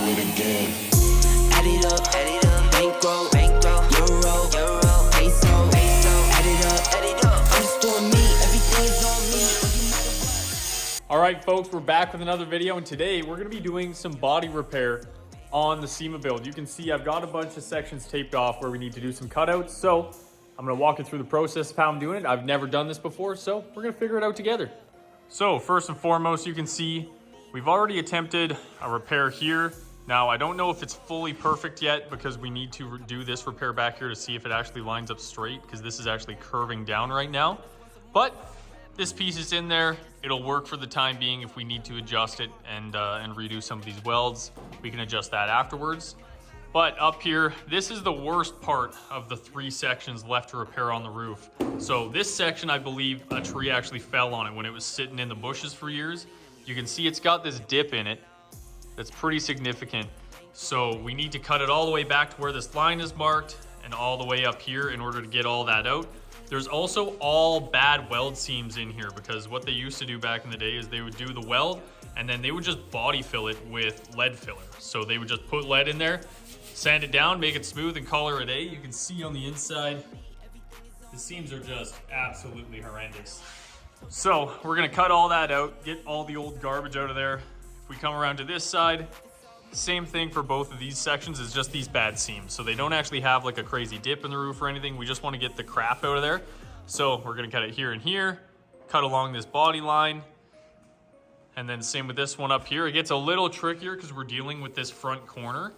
it again. Add it up, bankroll, euro, peso, add it up, I'm just doing me, everything is on me. All right, folks, we're back with another video, and today we're gonna be doing some body repair on the SEMA build. You can see I've got a bunch of sections taped off where we need to do some cutouts, so I'm gonna walk you through the process of how I'm doing it. I've never done this before, so we're gonna figure it out together. So first and foremost, you can see we've already attempted a repair here. Now, I don't know if it's fully perfect yet because we need to do this repair back here to see if it actually lines up straight, because this is actually curving down right now. But this piece is in there. It'll work for the time being. If we need to adjust it and redo some of these welds, we can adjust that afterwards. But up here, this is the worst part of the 3 sections left to repair on the roof. So this section, I believe a tree actually fell on it when it was sitting in the bushes for years. You can see it's got this dip in it that's pretty significant. So we need to cut it all the way back to where this line is marked and all the way up here in order to get all that out. There's also all bad weld seams in here, because what they used to do back in the day is they would do the weld and then they would just body fill it with lead filler. So they would just put lead in there, sand it down, make it smooth, and call it a day. You can see on the inside, the seams are just absolutely horrendous. So we're gonna cut all that out, get all the old garbage out of there. If we come around to this side, same thing for both of these sections, is just these bad seams. So they don't actually have like a crazy dip in the roof or anything. We just want to get the crap out of there. So we're gonna cut it here and here, cut along this body line, and then same with this one up here. It gets a little trickier because we're dealing with this front corner.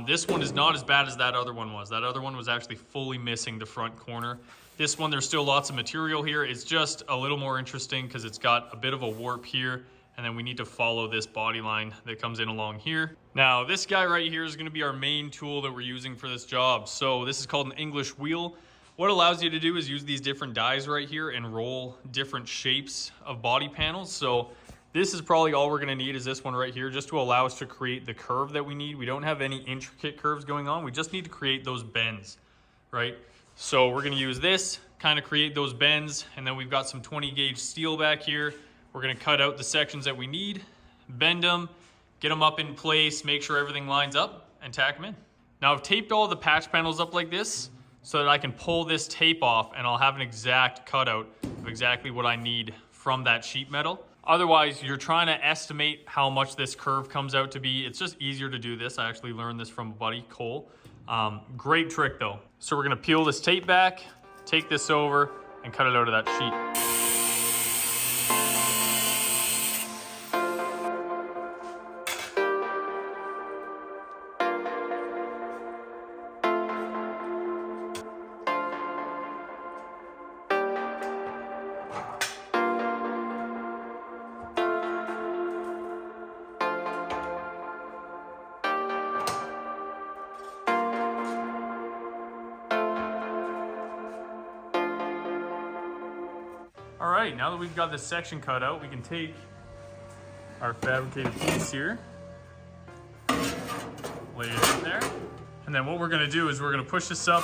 This one is not as bad as that other one was. That other one was actually fully missing the front corner. This one, there's still lots of material here. It's just a little more interesting because it's got a bit of a warp here, and then we need to follow this body line that comes in along here. Now, this guy right here is gonna be our main tool that we're using for this job. So this is called an English wheel. What it allows you to do is use these different dies right here and roll different shapes of body panels. So this is probably all we're gonna need, is this one right here, just to allow us to create the curve that we need. We don't have any intricate curves going on. We just need to create those bends, right? So we're gonna use this, kind of create those bends, and then we've got some 20 gauge steel back here. We're gonna cut out the sections that we need, bend them, get them up in place, make sure everything lines up, and tack them in. Now I've taped all the patch panels up like this so that I can pull this tape off and I'll have an exact cutout of exactly what I need from that sheet metal. Otherwise, you're trying to estimate how much this curve comes out to be. It's just easier to do this. I actually learned this from a buddy, Cole. Great trick though. So we're gonna peel this tape back, take this over, and cut it out of that sheet. All right, now that we've got this section cut out, we can take our fabricated piece here, lay it in there, and then what we're gonna do is we're gonna push this up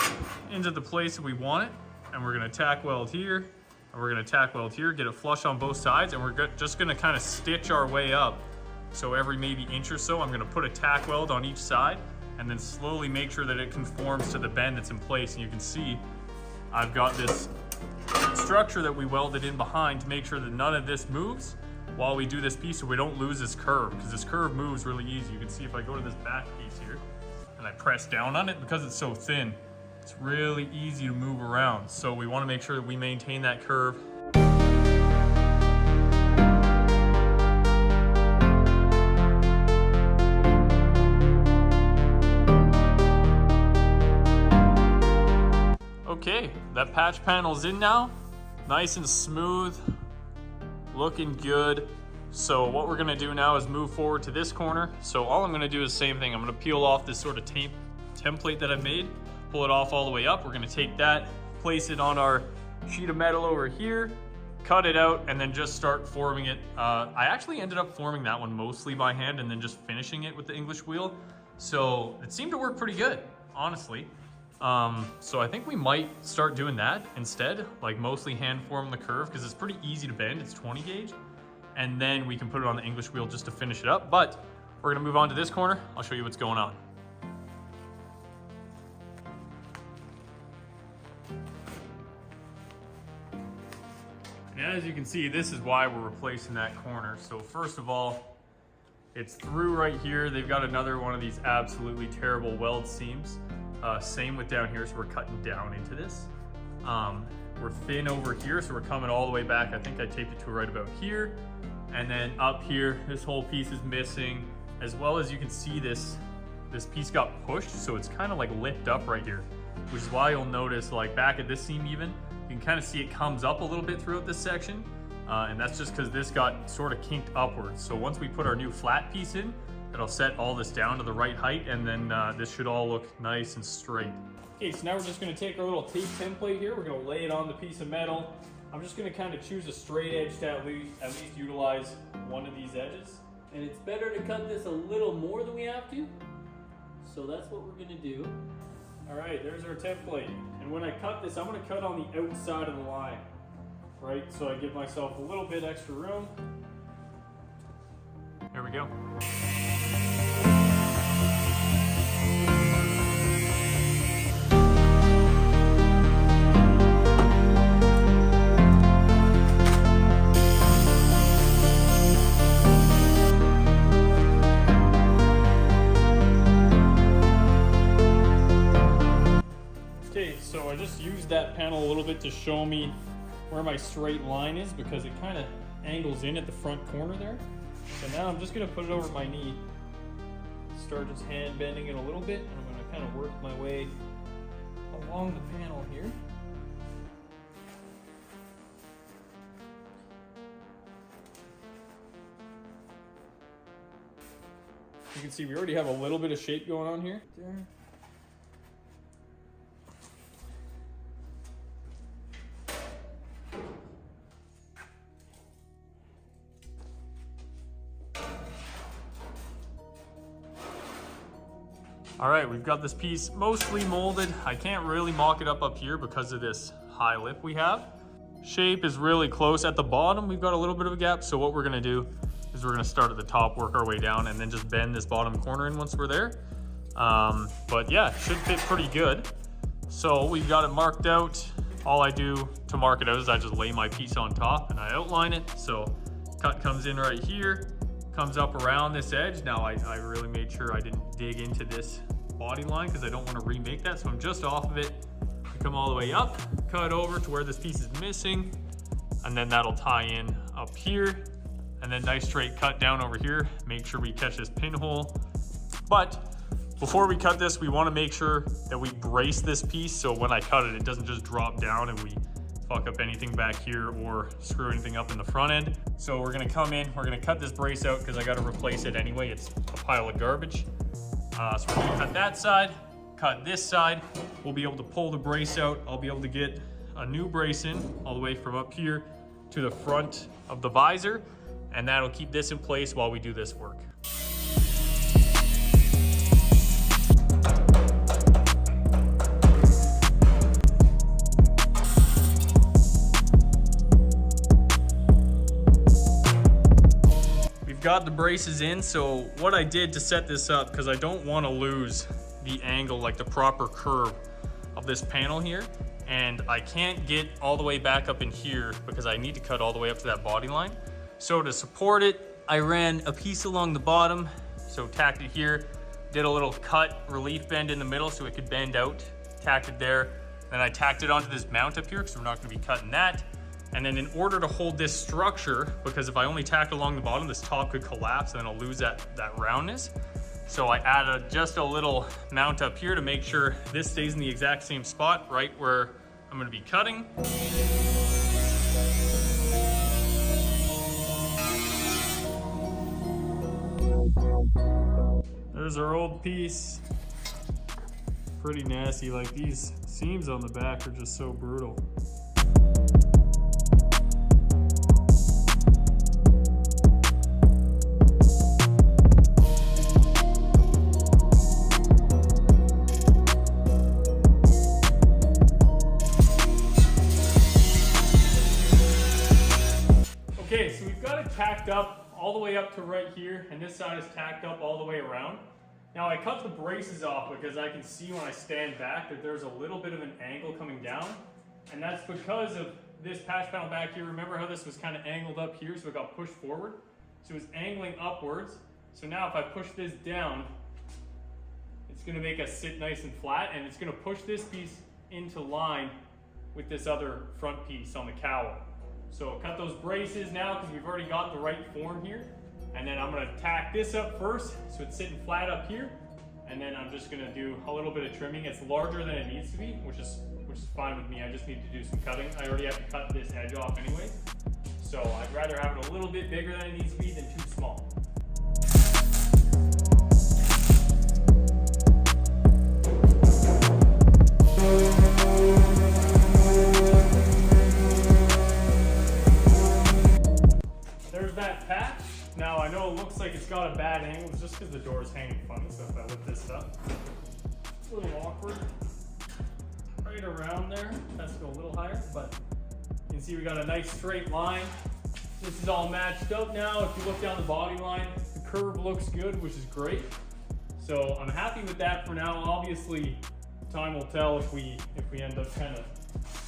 into the place that we want it, and we're gonna tack weld here, and we're gonna tack weld here, get it flush on both sides, and we're just gonna kind of stitch our way up. So every maybe inch or so, I'm gonna put a tack weld on each side, and then slowly make sure that it conforms to the bend that's in place. And you can see I've got this structure that we welded in behind to make sure that none of this moves while we do this piece, so we don't lose this curve, because this curve moves really easy. You can see if I go to this back piece here and I press down on it, because it's so thin, it's really easy to move around. So we want to make sure that we maintain that curve. Okay, that patch panel's in now, nice and smooth, looking good. So what we're gonna do now is move forward to this corner. So all I'm gonna do is the same thing. I'm gonna peel off this sort of template that I made, pull it off all the way up. We're gonna take that, place it on our sheet of metal over here, cut it out, and then just start forming it. I actually ended up forming that one mostly by hand and then just finishing it with the English wheel. So it seemed to work pretty good, honestly. So I think we might start doing that instead, like mostly hand form the curve, because it's pretty easy to bend. It's 20 gauge, and then we can put it on the English wheel just to finish it up. But We're gonna move on to this corner. I'll show you what's going on. And as you can see, this is why we're replacing that corner. So first of all, it's through right here. They've got another one of these absolutely terrible weld seams. Same with down here, so we're cutting down into this. We're thin over here, so we're coming all the way back. I think I taped it to right about here. And then up here, this whole piece is missing. As well as you can see this piece got pushed, so it's kind of like lift up right here, which is why you'll notice like back at this seam even, you can kind of see it comes up a little bit throughout this section. And that's just because this got sort of kinked upwards. So once we put our new flat piece in, it'll set all this down to the right height, and then this should all look nice and straight. Okay, so now we're just gonna take our little tape template here. We're gonna lay it on the piece of metal. I'm just gonna kind of choose a straight edge to at least utilize one of these edges. And it's better to cut this a little more than we have to. So that's what we're gonna do. All right, there's our template. And when I cut this, I'm gonna cut on the outside of the line, right? So I give myself a little bit extra room. There we go. So I just used that panel a little bit to show me where my straight line is, because it kind of angles in at the front corner there. So now I'm just gonna put it over my knee, start just hand bending it a little bit, and I'm gonna kind of work my way along the panel here. You can see we already have a little bit of shape going on here. There. All right, we've got this piece mostly molded. I can't really mock it up here because of this high lip we have. Shape is really close. At the bottom, we've got a little bit of a gap. So what we're gonna do is we're gonna start at the top, work our way down, and then just bend this bottom corner in once we're there. But yeah, it should fit pretty good. So we've got it marked out. All I do to mark it out is I just lay my piece on top and I outline it. So cut comes in right here, comes up around this edge. Now I really made sure I didn't dig into this body line because I don't want to remake that. So I'm just off of it. I come all the way up, cut over to where this piece is missing, and then that'll tie in up here. And then nice straight cut down over here. Make sure we catch this pinhole. But before we cut this, we want to make sure that we brace this piece so when I cut it, it doesn't just drop down and we fuck up anything back here or screw anything up in the front end. So we're gonna come in, we're gonna cut this brace out because I gotta replace it anyway. It's a pile of garbage. So we're gonna cut that side, cut this side. We'll be able to pull the brace out. I'll be able to get a new brace in all the way from up here to the front of the visor, and that'll keep this in place while we do this work. Got the braces in. So what I did to set this up, because I don't want to lose the angle, like the proper curve of this panel here, and I can't get all the way back up in here because I need to cut all the way up to that body line. So to support it, I ran a piece along the bottom, so tacked it here, did a little cut relief bend in the middle so it could bend out, tacked it there, then I tacked it onto this mount up here because we're not going to be cutting that. And then in order to hold this structure, because if I only tack along the bottom, this top could collapse and then I'll lose that roundness. So I added just a little mount up here to make sure this stays in the exact same spot, right where I'm gonna be cutting. There's our old piece. Pretty nasty, like these seams on the back are just so brutal. Okay, so we've got it tacked up all the way up to right here, and this side is tacked up all the way around. Now I cut the braces off because I can see when I stand back that there's a little bit of an angle coming down, and that's because of this patch panel back here. Remember how this was kind of angled up here, so it got pushed forward? So it's angling upwards. So now if I push this down, it's gonna make us sit nice and flat, and it's gonna push this piece into line with this other front piece on the cowl. So cut those braces now because we've already got the right form here. And then I'm gonna tack this up first, so it's sitting flat up here. And then I'm just gonna do a little bit of trimming. It's larger than it needs to be, which is fine with me. I just need to do some cutting. I already have to cut this edge off anyway. So I'd rather have it a little bit bigger than it needs to be than too small. There's that patch. Now I know it looks like it's got a bad angle, it's just because the door is hanging funny, so if I lift this up, it's a little awkward. Right around there, has to go a little higher, but you can see we got a nice straight line. This is all matched up now. If you look down the body line, the curve looks good, which is great. So I'm happy with that for now. Obviously, time will tell if we end up kind of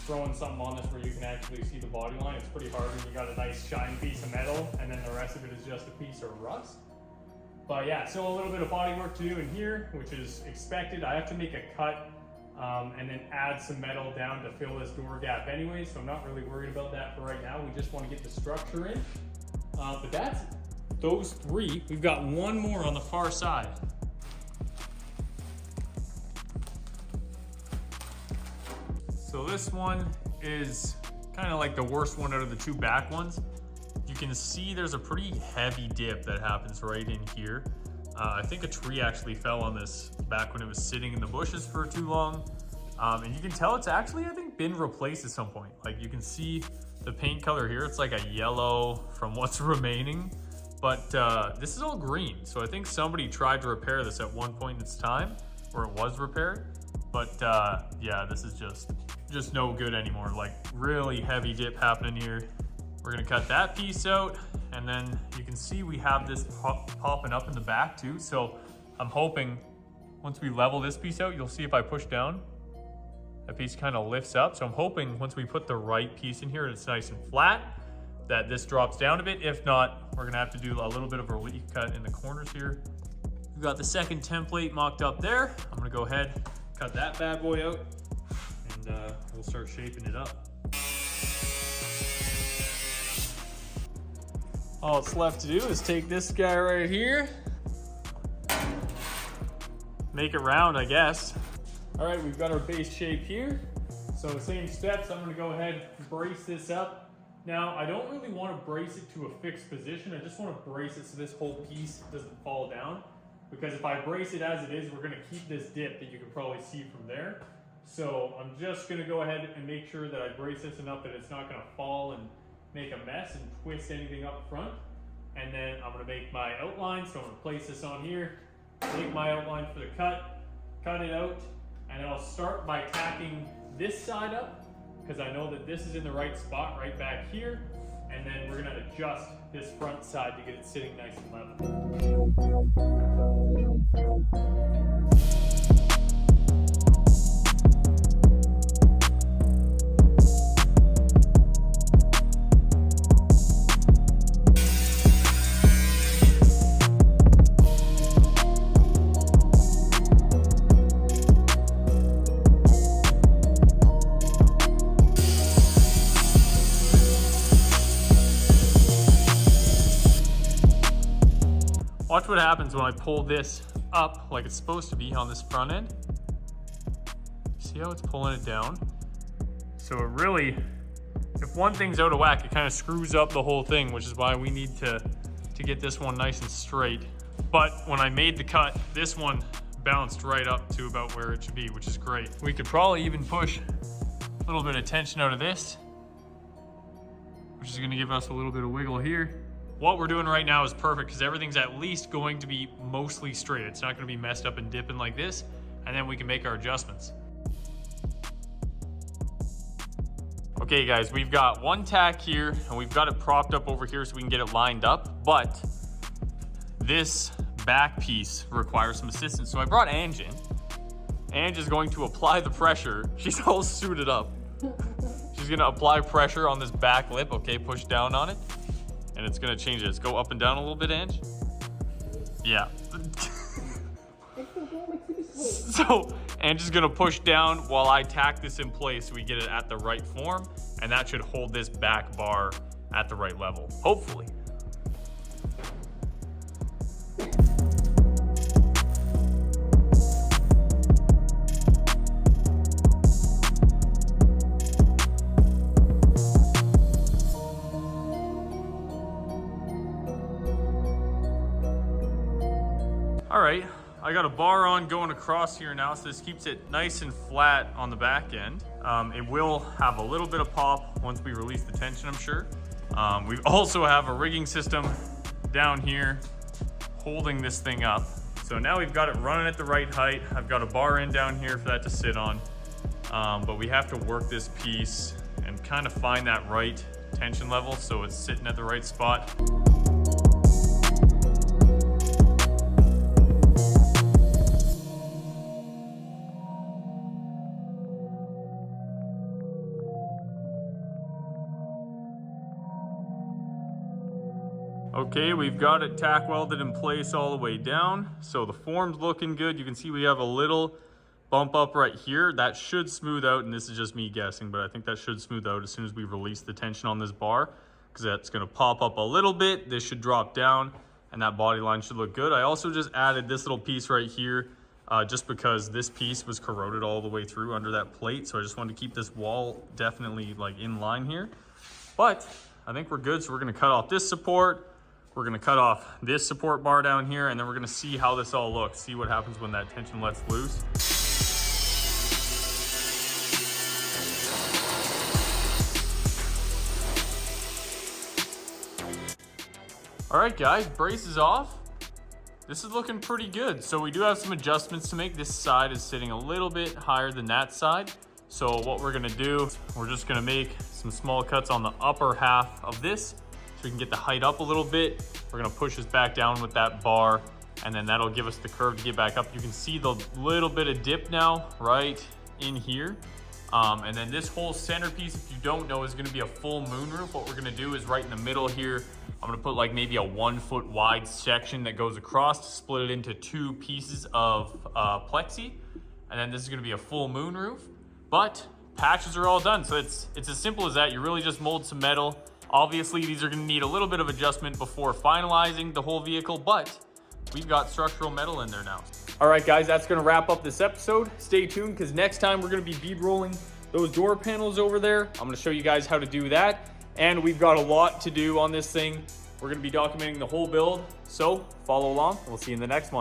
throwing something on this where you can actually see the body line. It's pretty hard when you got a nice shiny piece of metal and then the rest of it is just a piece of rust. But yeah, so a little bit of body work to do in here, which is expected. I have to make a cut and then add some metal down to fill this door gap anyway, so I'm not really worried about that for right now. We just want to get the structure in. But that's those three. We've got one more on the far side. So this one is kind of like the worst one out of the two back ones. You can see there's a pretty heavy dip that happens right in here. I think a tree actually fell on this back when it was sitting in the bushes for too long. And you can tell it's actually, I think, been replaced at some point. Like you can see the paint color here, it's like a yellow from what's remaining. But this is all green. So I think somebody tried to repair this at one point in its time, or it was repaired. But yeah, this is just no good anymore. Like really heavy dip happening here. We're gonna cut that piece out, and then you can see we have this popping up in the back too. So I'm hoping once we level this piece out, you'll see if I push down, that piece kind of lifts up. So I'm hoping once we put the right piece in here and it's nice and flat, that this drops down a bit. If not, we're gonna have to do a little bit of a relief cut in the corners here. We've got the second template mocked up there. I'm gonna go ahead, cut that bad boy out, and we'll start shaping it up. All it's left to do is take this guy right here, make it round, I guess. All right, we've got our base shape here. So the same steps, I'm gonna go ahead and brace this up. Now, I don't really wanna brace it to a fixed position. I just wanna brace it so this whole piece doesn't fall down. Because if I brace it as it is, we're gonna keep this dip that you can probably see from there. So I'm just gonna go ahead and make sure that I brace this enough that it's not gonna fall and make a mess and twist anything up front. And then I'm gonna make my outline. So I'm gonna place this on here, make my outline for the cut it out, and then I'll start by tacking this side up because I know that this is in the right spot right back here. And then we're gonna adjust this front side to get it sitting nice and level. Watch what happens when I pull this up like it's supposed to be on this front end. See how it's pulling it down? So it really, if one thing's out of whack, it kind of screws up the whole thing, which is why we need to get this one nice and straight. But when I made the cut, this one bounced right up to about where it should be, which is great. We could probably even push a little bit of tension out of this, which is gonna give us a little bit of wiggle here. What we're doing right now is perfect because everything's at least going to be mostly straight. It's not gonna be messed up and dipping like this, and then we can make our adjustments. Okay guys, we've got one tack here and we've got it propped up over here so we can get it lined up, but this back piece requires some assistance. So I brought Ange in. Ange is going to apply the pressure. She's all suited up. She's gonna apply pressure on this back lip, okay? Push down on it, and it's gonna change it. Let's go up and down a little bit, Ange. Yeah. So Ange is gonna push down while I tack this in place so we get it at the right form, and that should hold this back bar at the right level, hopefully. All right, I got a bar on going across here now, so this keeps it nice and flat on the back end. It will have a little bit of pop once we release the tension, I'm sure. We also have a rigging system down here holding this thing up. So now we've got it running at the right height. I've got a bar in down here for that to sit on. But we have to work this piece and kind of find that right tension level so it's sitting at the right spot. Okay, we've got it tack welded in place all the way down. So the form's looking good. You can see we have a little bump up right here. That should smooth out, and this is just me guessing, but I think that should smooth out as soon as we release the tension on this bar, because that's gonna pop up a little bit. This should drop down, and that body line should look good. I also just added this little piece right here, just because this piece was corroded all the way through under that plate. So I just wanted to keep this wall definitely like in line here. But I think we're good. So we're gonna cut off this support. We're gonna cut off this support bar down here, and then we're gonna see how this all looks, see what happens when that tension lets loose. All right, guys, brace is off. This is looking pretty good. So we do have some adjustments to make. This side is sitting a little bit higher than that side. So what we're gonna do, we're just gonna make some small cuts on the upper half of this so we can get the height up a little bit. We're gonna push this back down with that bar, and then that'll give us the curve to get back up. You can see the little bit of dip now right in here. And then this whole centerpiece, if you don't know, is gonna be a full moon roof. What we're gonna do is right in the middle here, I'm gonna put like maybe a 1 foot wide section that goes across to split it into 2 pieces of plexi. And then this is gonna be a full moon roof. But patches are all done, so it's as simple as that. You really just mold some metal. Obviously, these are gonna need a little bit of adjustment before finalizing the whole vehicle, but we've got structural metal in there now. All right, guys, that's gonna wrap up this episode. Stay tuned, because next time we're gonna be bead rolling those door panels over there. I'm gonna show you guys how to do that. And we've got a lot to do on this thing. We're gonna be documenting the whole build, so follow along, and we'll see you in the next one.